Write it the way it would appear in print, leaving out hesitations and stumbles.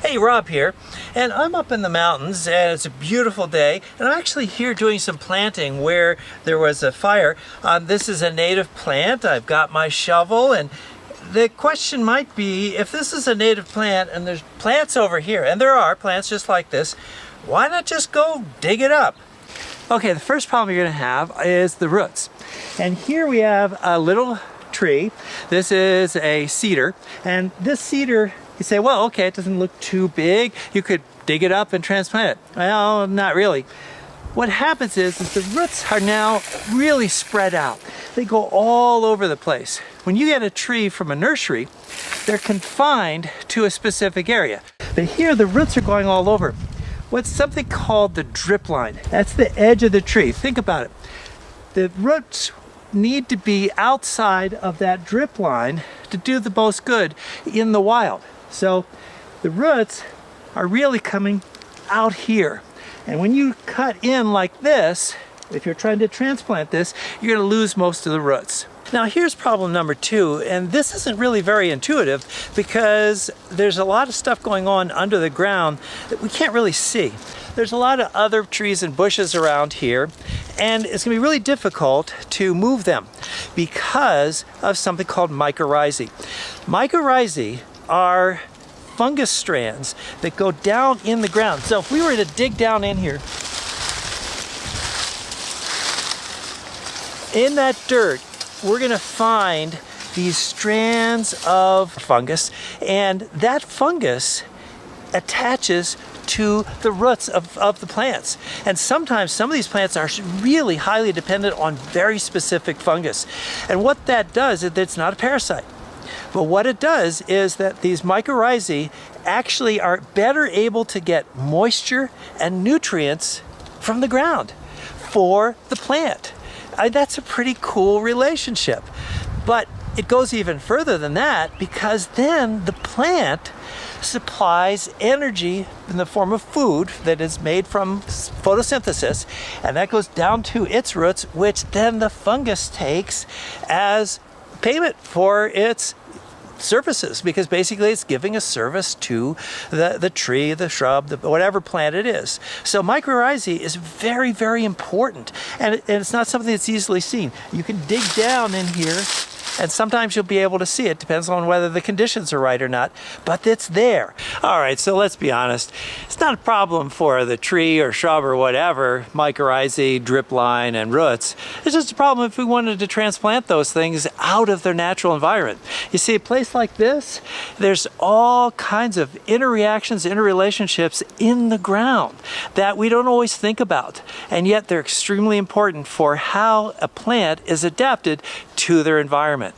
Hey, Rob here, and I'm up in the mountains and it's a beautiful day, and I'm actually here doing some planting where there was a fire. This is a native plant. I've got my shovel, and the question might be, if this is a native plant and there's plants over here, and there are plants just like this, why not just go dig it up? Okay, the first problem you're going to have is the roots. And here we have a little tree. This is a cedar, and this cedar, you say, well, okay, it doesn't look too big. You could dig it up and transplant it. Well, not really. What happens is the roots are now really spread out. They go all over the place. When you get a tree from a nursery, they're confined to a specific area. But here the roots are going all over. What's something called the drip line. That's the edge of the tree. Think about it. The roots need to be outside of that drip line to do the most good in the wild. So the roots are really coming out here. And when you cut in like this, if you're trying to transplant this, you're going to lose most of the roots. Now here's problem number two, and this isn't really very intuitive because there's a lot of stuff going on under the ground that we can't really see. There's a lot of other trees and bushes around here, and it's going to be really difficult to move them because of something called mycorrhizae. Mycorrhizae are fungus strands that go down in the ground. So if we were to dig down in here, in that dirt, we're going to find these strands of fungus, and that fungus attaches to the roots of the plants. And sometimes some of these plants are really highly dependent on very specific fungus. And what that does is it's not a parasite. But what it does is that these mycorrhizae actually are better able to get moisture and nutrients from the ground for the plant. That's a pretty cool relationship. But it goes even further than that, because then the plant supplies energy in the form of food that is made from photosynthesis, and that goes down to its roots, which then the fungus takes as payment for its services, because basically it's giving a service to the tree, the shrub, whatever plant it is. So mycorrhizae is very, very important, and it's not something that's easily seen. You can dig down in here, and sometimes you'll be able to see it. Depends on whether the conditions are right or not, but it's there. All right, so let's be honest. It's not a problem for the tree or shrub or whatever, mycorrhizae, drip line, and roots. It's just a problem if we wanted to transplant those things out of their natural environment. You see, a place like this, there's all kinds of interreactions, interrelationships in the ground that we don't always think about, and yet they're extremely important for how a plant is adapted to their environment.